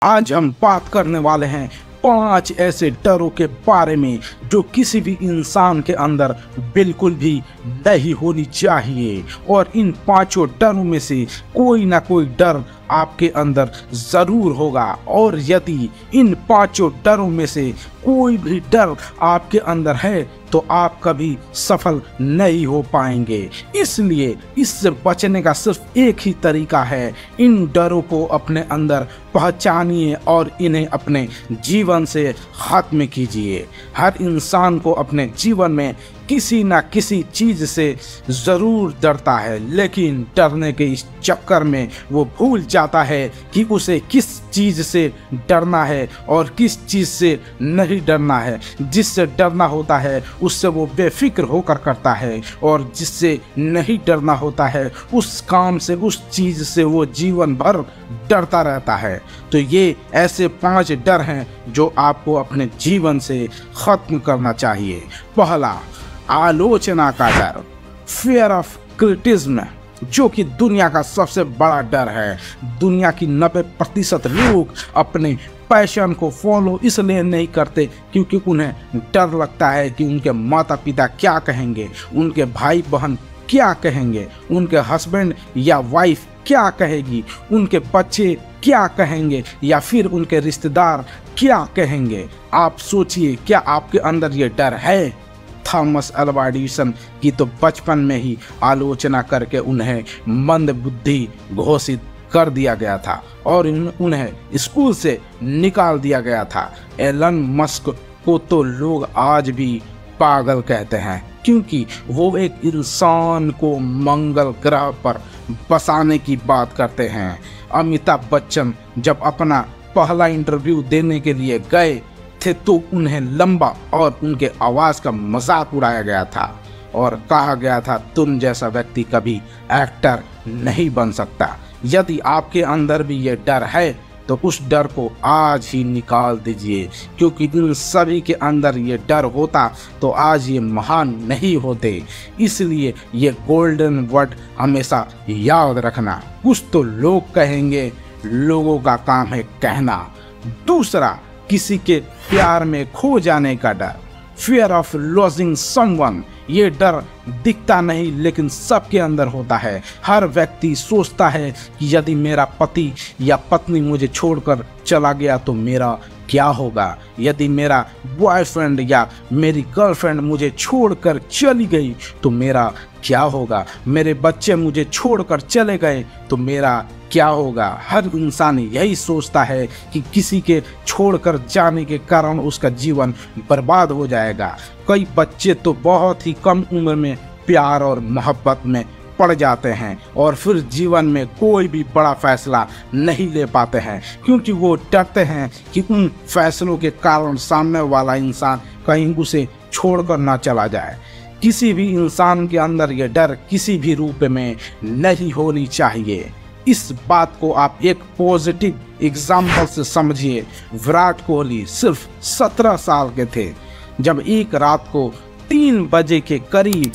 आज हम बात करने वाले हैं 5 ऐसे डरों के बारे में जो किसी भी इंसान के अंदर बिल्कुल भी नहीं होनी चाहिए। और इन 5 डरों में से कोई ना कोई डर आपके अंदर जरूर होगा, और यदि इन 5 डरों में से कोई भी डर आपके अंदर है तो आप कभी सफल नहीं हो पाएंगे। इसलिए इससे बचने का सिर्फ एक ही तरीका है, इन डरों को अपने अंदर पहचानिए और इन्हें अपने जीवन से खत्म कीजिए। हर इंसान को अपने जीवन में किसी न किसी चीज से जरूर डरता है, लेकिन डरने के इस चक्कर में वो भूल जाता है कि उसे किस चीज से डरना है और किस चीज से नहीं डरना है। जिससे डरना होता है उससे वो बेफिक्र होकर करता है, और जिससे नहीं डरना होता है उस काम से, उस चीज से वो जीवन भर डरता रहता है। तो ये ऐसे 5 डर हैं जो आपको अपने जीवन से खत्म करना चाहिए। पहला, आलोचना का डर, फियर ऑफ क्रिटिसिज्म, जो कि दुनिया का सबसे बड़ा डर है। दुनिया की 90% लोग अपने पैशन को फॉलो इसलिए नहीं करते क्योंकि उन्हें डर लगता है कि उनके माता पिता क्या कहेंगे, उनके भाई बहन क्या कहेंगे, उनके हस्बैंड या वाइफ क्या कहेगी, उनके बच्चे क्या कहेंगे, या फिर उनके रिश्तेदार क्या कहेंगे। आप सोचिए, क्या आपके अंदर ये डर है? थॉमस अल्वा एडिसन की तो बचपन में ही आलोचना करके उन्हें मंद बुद्धि घोषित कर दिया गया था और उन्हें स्कूल से निकाल दिया गया था। एलन मस्क को तो लोग आज भी पागल कहते हैं क्योंकि वो एक इंसान को मंगल ग्रह पर बसाने की बात करते हैं। अमिताभ बच्चन जब अपना पहला इंटरव्यू देने के लिए गए थे तो उन्हें लंबा और उनके आवाज का मजाक उड़ाया गया था और कहा गया था तुम जैसा व्यक्ति कभी एक्टर नहीं बन सकता। यदि आपके अंदर भी ये डर है तो उस डर को आज ही निकाल दीजिए, क्योंकि इन सभी के अंदर ये डर होता तो आज ये महान नहीं होते। इसलिए ये गोल्डन वर्ड हमेशा याद रखना, कुछ तो लोग कहेंगे, लोगों का काम है कहना। दूसरा, किसी के प्यार में खो जाने का डर, फियर ऑफ लॉजिंग समवन। ये डर दिखता नहीं लेकिन सबके अंदर होता है। हर व्यक्ति सोचता है कि यदि मेरा पति या पत्नी मुझे छोड़कर चला गया तो मेरा क्या होगा, यदि मेरा बॉयफ्रेंड या मेरी गर्लफ्रेंड मुझे छोड़कर चली गई तो मेरा क्या होगा, मेरे बच्चे मुझे छोड़कर चले गए तो मेरा क्या होगा। हर इंसान यही सोचता है कि किसी के छोड़कर जाने के कारण उसका जीवन बर्बाद हो जाएगा। कई बच्चे तो बहुत ही कम उम्र में प्यार और मोहब्बत में पड़ जाते हैं और फिर जीवन में कोई भी बड़ा फैसला नहीं ले पाते हैं क्योंकि वो डरते हैं कि उन फैसलों के कारण सामने वाला इंसान कहीं उसे छोड़कर ना चला जाए। किसी भी इंसान के अंदर ये डर किसी भी रूप में नहीं होनी चाहिए। इस बात को आप एक पॉजिटिव एग्जाम्पल से समझिए। विराट कोहली सिर्फ 17 साल के थे जब एक रात को 3 बजे के करीब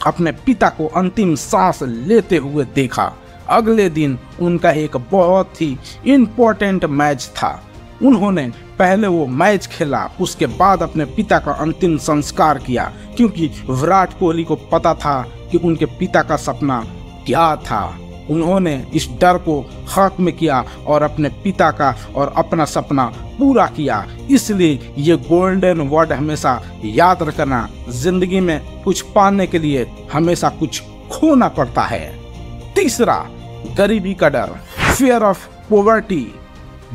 अपने पिता को अंतिम सांस लेते हुए देखा। अगले दिन उनका एक बहुत ही इम्पोर्टेंट मैच था। उन्होंने पहले वो मैच खेला, उसके बाद अपने पिता का अंतिम संस्कार किया, क्योंकि विराट कोहली को पता था कि उनके पिता का सपना क्या था। उन्होंने इस डर को खत्म किया और अपने पिता का और अपना सपना पूरा किया। इसलिए ये गोल्डन वर्ड हमेशा याद रखना, जिंदगी में कुछ पाने के लिए हमेशा कुछ खोना पड़ता है। तीसरा, गरीबी का डर, फियर ऑफ पॉवर्टी।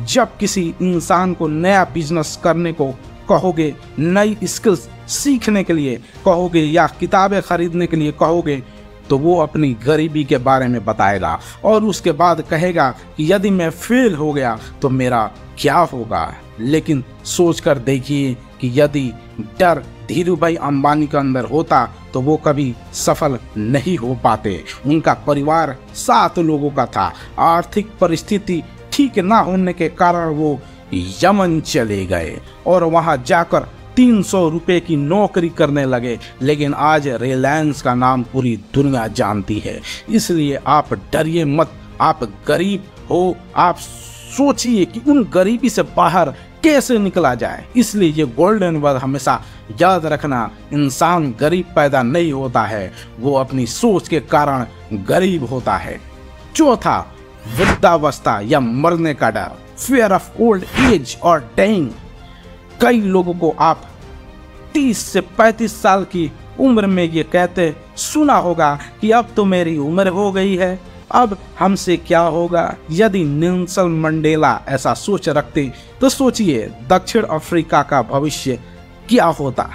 जब किसी इंसान को नया बिजनेस करने को कहोगे, नई स्किल्स सीखने के लिए कहोगे या किताबें खरीदने के लिए कहोगे तो वो अपनी गरीबी के बारे में बताएगा और उसके बाद कहेगा कि यदि मैं फेल हो गया तो मेरा क्या होगा। लेकिन सोच कर देखिए कि यदि डर धीरूभाई अंबानी के अंदर होता तो वो कभी सफल नहीं हो पाते। उनका परिवार 7 लोगों का था। आर्थिक परिस्थिति ठीक ना होने के कारण वो यमन चले गए और वहां जाकर 300 रुपए की नौकरी करने लगे, लेकिन आज रिलायंस का नाम पूरी दुनिया जानती है। इसलिए आप डरिए मत। आप गरीब हो, आप सोचिए कि उन गरीबी से बाहर कैसे निकला जाए। इसलिए ये गोल्डन वर्ड हमेशा याद रखना, इंसान गरीब पैदा नहीं होता है, वो अपनी सोच के कारण गरीब होता है। चौथा, वृद्धावस्था या मरने का डर, फियर ऑफ ओल्ड एज और डाइंग। कई लोगों को आप 30 से 35 साल की उम्र में ये कहते सुना होगा कि अब तो मेरी उम्र हो गई है, अब हमसे क्या होगा। यदि नेल्सन मंडेला ऐसा सोच रखते तो सोचिए दक्षिण अफ्रीका का भविष्य क्या होता।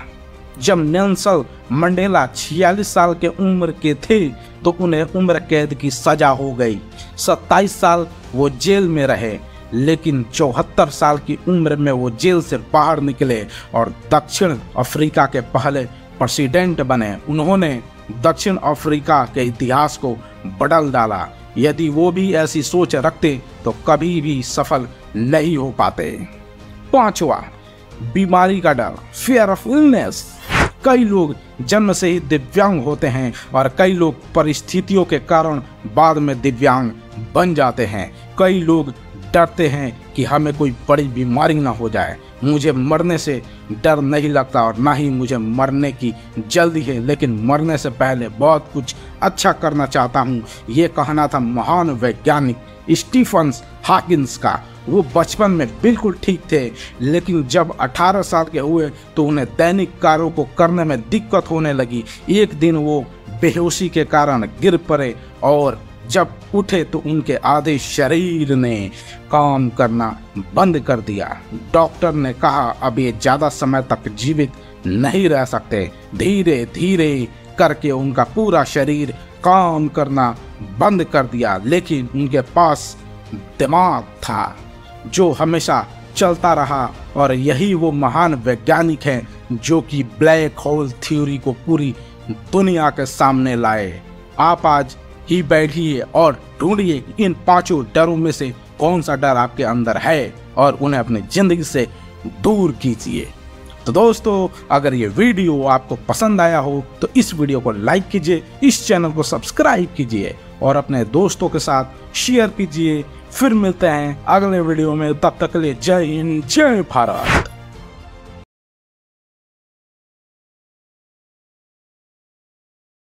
जब नेल्सन मंडेला 46 साल के उम्र के थे तो उन्हें उम्र कैद की सजा हो गई। 27 साल वो जेल में रहे, लेकिन 74 साल की उम्र में वो जेल से बाहर निकले और दक्षिण अफ्रीका के पहले प्रेसिडेंट बने। उन्होंने दक्षिण अफ्रीका के इतिहास को बदल डाला। यदि वो भी ऐसी सोच रखते तो कभी भी सफल नहीं हो पाते। पांचवा, बीमारी का डर, फियर ऑफ इलनेस। कई लोग जन्म से ही दिव्यांग होते हैं और कई लोग परिस्थितियों के कारण बाद में दिव्यांग बन जाते हैं। कई लोग डरते हैं कि हमें कोई बड़ी बीमारी ना हो जाए। मुझे मरने से डर नहीं लगता और ना ही मुझे मरने की जल्दी है, लेकिन मरने से पहले बहुत कुछ अच्छा करना चाहता हूँ। ये कहना था महान वैज्ञानिक स्टीफन हॉकिंस का। वो बचपन में बिल्कुल ठीक थे, लेकिन जब 18 साल के हुए तो उन्हें दैनिक कार्यों को करने में दिक्कत होने लगी। एक दिन वो बेहोशी के कारण गिर पड़े और जब उठे तो उनके आधे शरीर ने काम करना बंद कर दिया। डॉक्टर ने कहा अब ये ज़्यादा समय तक जीवित नहीं रह सकते। धीरे धीरे करके उनका पूरा शरीर काम करना बंद कर दिया, लेकिन उनके पास दिमाग था जो हमेशा चलता रहा। और यही वो महान वैज्ञानिक हैं जो कि ब्लैक होल थ्योरी को पूरी दुनिया के सामने लाए। आप आज ही बैठिए और ढूंढिए इन 5 डरों में से कौन सा डर आपके अंदर है और उन्हें अपनी जिंदगी से दूर कीजिए। तो दोस्तों, अगर ये वीडियो आपको पसंद आया हो तो इस वीडियो को लाइक कीजिए, इस चैनल को सब्सक्राइब कीजिए और अपने दोस्तों के साथ शेयर कीजिए। फिर मिलते हैं अगले वीडियो में, तब तक के लिए जय हिंद, जय भारत।